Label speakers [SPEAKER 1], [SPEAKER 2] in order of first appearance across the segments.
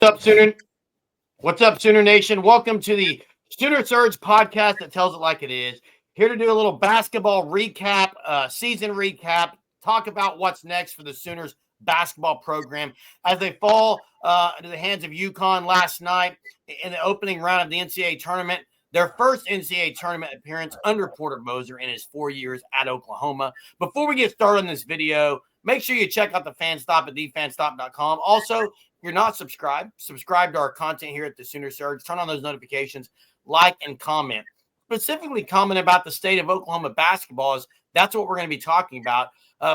[SPEAKER 1] What's up, Sooner? What's up, Sooner Nation? Welcome to the Sooner Surge podcast that tells it like it is. Here to do a little basketball recap, season recap, talk about what's next for the Sooners basketball program as they fall into the hands of UConn last night in the opening round of the NCAA tournament. Their first NCAA tournament appearance under Porter Moser in his 4 years at Oklahoma. Before we get started on this video, make sure you check out the Fan Stop at thefanstop.com. Also, if you're not subscribed, subscribe to our content here at the Sooner Surge. Turn on those notifications, like, and comment. Specifically, comment about the state of Oklahoma basketball. That's what we're going to be talking about.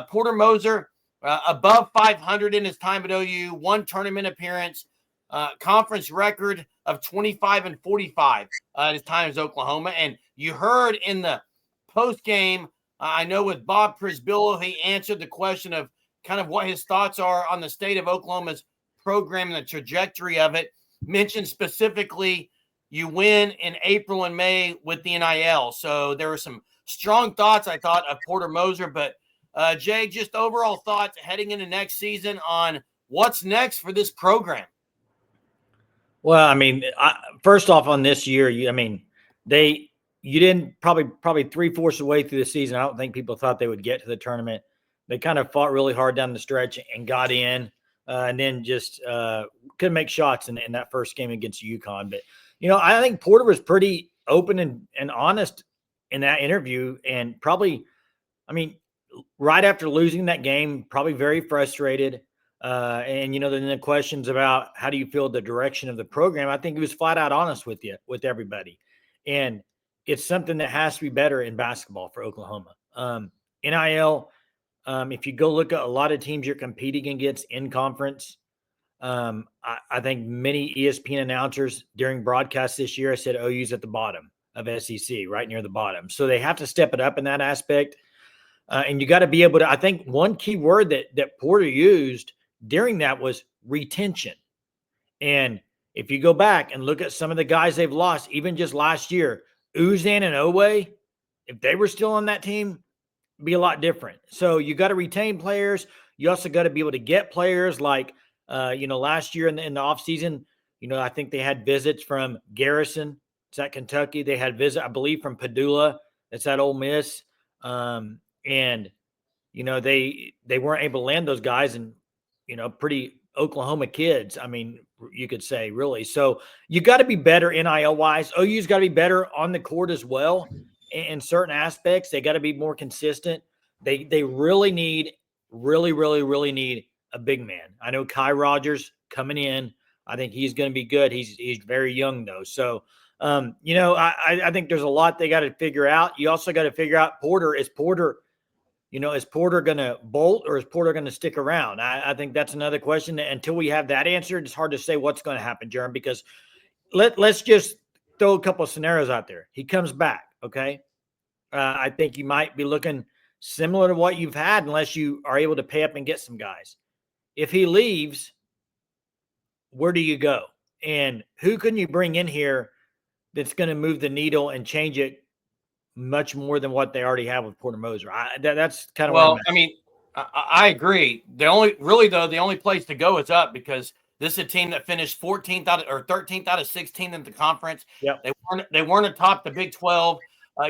[SPEAKER 1] Porter Moser, above 500 in his time at OU, one tournament appearance, conference record of 25-45 at his time as Oklahoma. And you heard in the post game, I know with Bob Prisbillo, he answered the question of kind of what his thoughts are on the state of Oklahoma's program and the trajectory of it. Mentioned specifically, you win in April and May with the NIL. So there were some strong thoughts, I thought, of Porter Moser. But, Jay, just overall thoughts heading into next season on what's next for this program.
[SPEAKER 2] Well, I mean, first off on this year, you didn't probably 3/4 of the way through the season. I don't think people thought they would get to the tournament. They kind of fought really hard down the stretch and got in, and then just couldn't make shots in that first game against UConn. But, I think Porter was pretty open and honest in that interview, and probably, right after losing that game, probably very frustrated. And then the questions about how do you feel the direction of the program, I think he was flat out honest with everybody. And it's something that has to be better in basketball for Oklahoma. NIL, if you go look at a lot of teams you're competing against in conference, I think many ESPN announcers during broadcasts this year said OU's at the bottom of SEC, right near the bottom. So they have to step it up in that aspect. And you got to be able to, I think one key word that Porter used during that was retention. And if you go back and look at some of the guys they've lost, even just last year, Uzan and Owe, if they were still on that team, it'd be a lot different. So you got to retain players. You also got to be able to get players like, last year in the offseason, I think they had visits from Garrison. It's at Kentucky. They had visit, I believe, from Padula. It's at Ole Miss. And they weren't able to land those guys, and pretty Oklahoma kids. I mean, you could say really. So you got to be better NIL wise. OU's got to be better on the court as well in certain aspects. They got to be more consistent. They really need a big man. I know Kai Rogers coming in. I think he's going to be good. He's very young though. So I think there's a lot they got to figure out. You also got to figure out Is Porter going to bolt or is Porter going to stick around? I think that's another question. Until we have that answered, it's hard to say what's going to happen, Jeremy, because let's just throw a couple of scenarios out there. He comes back, okay? I think you might be looking similar to what you've had unless you are able to pay up and get some guys. If he leaves, where do you go? And who can you bring in here that's going to move the needle and change it much more than what they already have with Porter Moser? That's kind of
[SPEAKER 1] I agree. The only place to go is up, because this is a team that finished 13th out of 16 in the conference.
[SPEAKER 2] Yep.
[SPEAKER 1] They weren't atop the Big 12.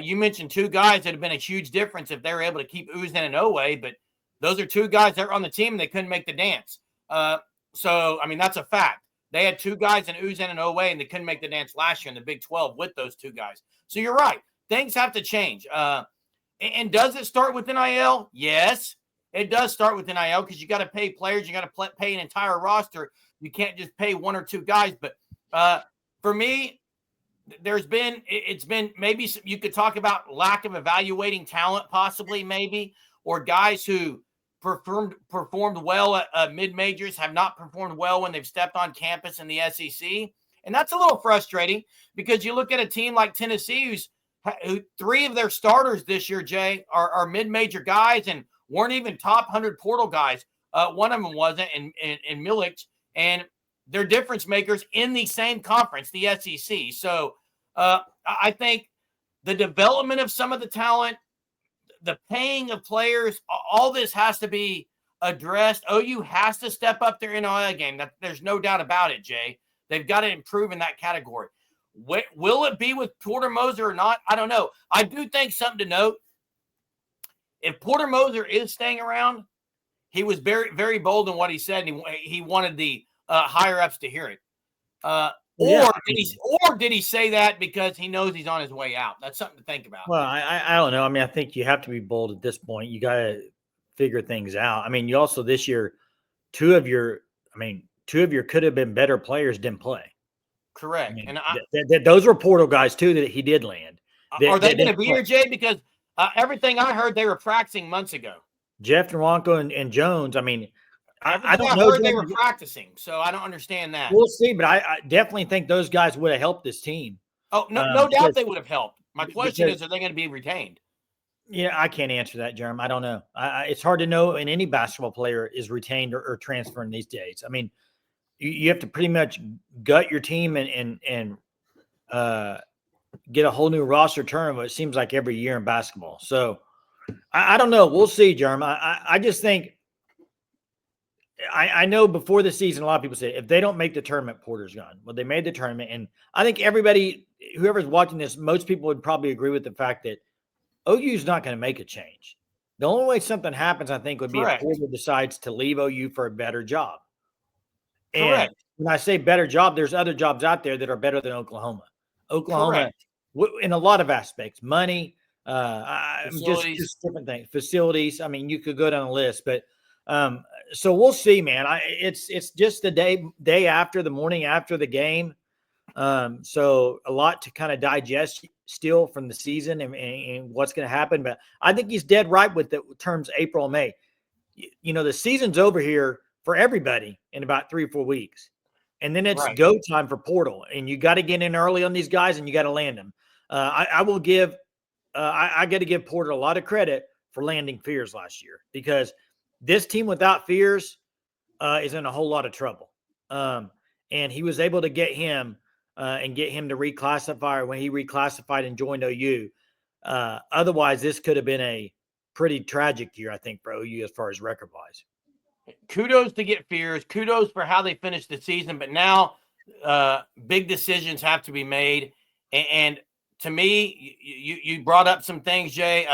[SPEAKER 1] You mentioned two guys that have been a huge difference if they were able to keep Uzan and Owe, but those are two guys that were on the team and they couldn't make the dance. That's a fact. They had two guys in Uzan and Owe, and they couldn't make the dance last year in the Big 12 with those two guys. So you're right. Things have to change. And does it start with NIL? Yes, it does start with NIL, because you got to pay players. You got to pay an entire roster. You can't just pay one or two guys. But for me, it's been maybe you could talk about lack of evaluating talent, possibly, maybe, or guys who performed well at mid-majors have not performed well when they've stepped on campus in the SEC. And that's a little frustrating, because you look at a team like Tennessee, who three of their starters this year, Jay, are mid-major guys and weren't even top 100 portal guys. One of them wasn't, in Milich, and they're difference makers in the same conference, the SEC. So I think the development of some of the talent, the paying of players, all this has to be addressed. OU has to step up their NIL game. There's no doubt about it, Jay. They've got to improve in that category. Will it be with Porter Moser or not? I don't know. I do think something to note. If Porter Moser is staying around, he was very, very bold in what he said, and he wanted the higher-ups to hear it. Or did he say that because he knows he's on his way out? That's something to think about.
[SPEAKER 2] Well, I don't know. I mean, I think you have to be bold at this point. You got to figure things out. I mean, you also this year, two of your could have been better players didn't play.
[SPEAKER 1] Correct.
[SPEAKER 2] I mean,
[SPEAKER 1] and
[SPEAKER 2] those were portal guys too that he did land.
[SPEAKER 1] Are they going to be here, Jay? Because everything I heard, they were practicing months ago.
[SPEAKER 2] Jeff Nwanko and Jones. I mean, I don't
[SPEAKER 1] I
[SPEAKER 2] know.
[SPEAKER 1] Heard they were practicing, so I don't understand that.
[SPEAKER 2] We'll see, but I definitely think those guys would have helped this team.
[SPEAKER 1] Oh, no doubt they would have helped. My question is, are they going to be retained?
[SPEAKER 2] Yeah, I can't answer that, Jeremy. I don't know. It's hard to know when any basketball player is retained or transferring these days. I mean, you have to pretty much gut your team and get a whole new roster turnover. It seems like every year in basketball. So I don't know. We'll see, Jeremy. I just think I know before the season, a lot of people say if they don't make the tournament, Porter's gone. Well, they made the tournament, and I think everybody, whoever's watching this, most people would probably agree with the fact that OU's not going to make a change. The only way something happens, I think, would be if Porter decides to leave OU for a better job. And when I say better job, there's other jobs out there that are better than Oklahoma. Oklahoma, in a lot of aspects, money, just different things, facilities. I mean, you could go down a list, but so we'll see, man. It's just the day after, the morning after the game. So a lot to kind of digest still from the season and what's going to happen. But I think he's dead right with the terms April, May. You know, the season's over here for everybody in about 3 or 4 weeks. And then it's go time for portal. And you got to get in early on these guys and you got to land them. I got to give Porter a lot of credit for landing Fears last year, because this team without Fears is in a whole lot of trouble. And he was able to get him and get him to reclassify when he reclassified and joined OU. Otherwise, this could have been a pretty tragic year, I think, for OU as far as record-wise.
[SPEAKER 1] Kudos to get Fears. Kudos for how they finished the season. But now big decisions have to be made. And to me, you brought up some things, Jay.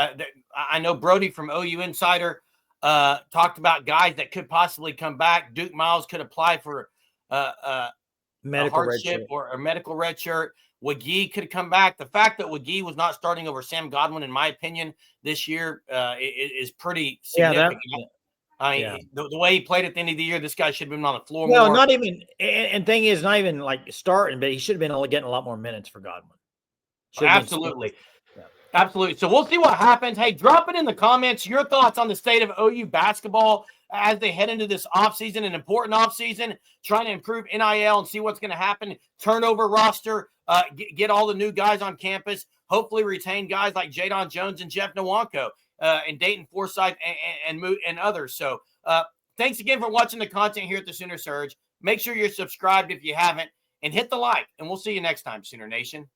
[SPEAKER 1] I know Brody from OU Insider talked about guys that could possibly come back. Duke Miles could apply for
[SPEAKER 2] medical hardship
[SPEAKER 1] or a medical red shirt. Wagee could come back. The fact that Wagee was not starting over Sam Godwin, in my opinion, this year is pretty significant. The way he played at the end of the year, this guy should have been on the floor more.
[SPEAKER 2] No, not even. And thing is, not even like starting, but he should have been getting a lot more minutes for Godwin.
[SPEAKER 1] Absolutely. Absolutely. So we'll see what happens. Hey, drop it in the comments, your thoughts on the state of OU basketball as they head into this offseason, an important offseason, trying to improve NIL and see what's going to happen. Turnover roster, get all the new guys on campus, hopefully retain guys like Jadon Jones and Jeff Nwanko and Dayton Forsyth and others. So thanks again for watching the content here at the Sooner Surge. Make sure you're subscribed if you haven't, and hit the like, and we'll see you next time, Sooner Nation.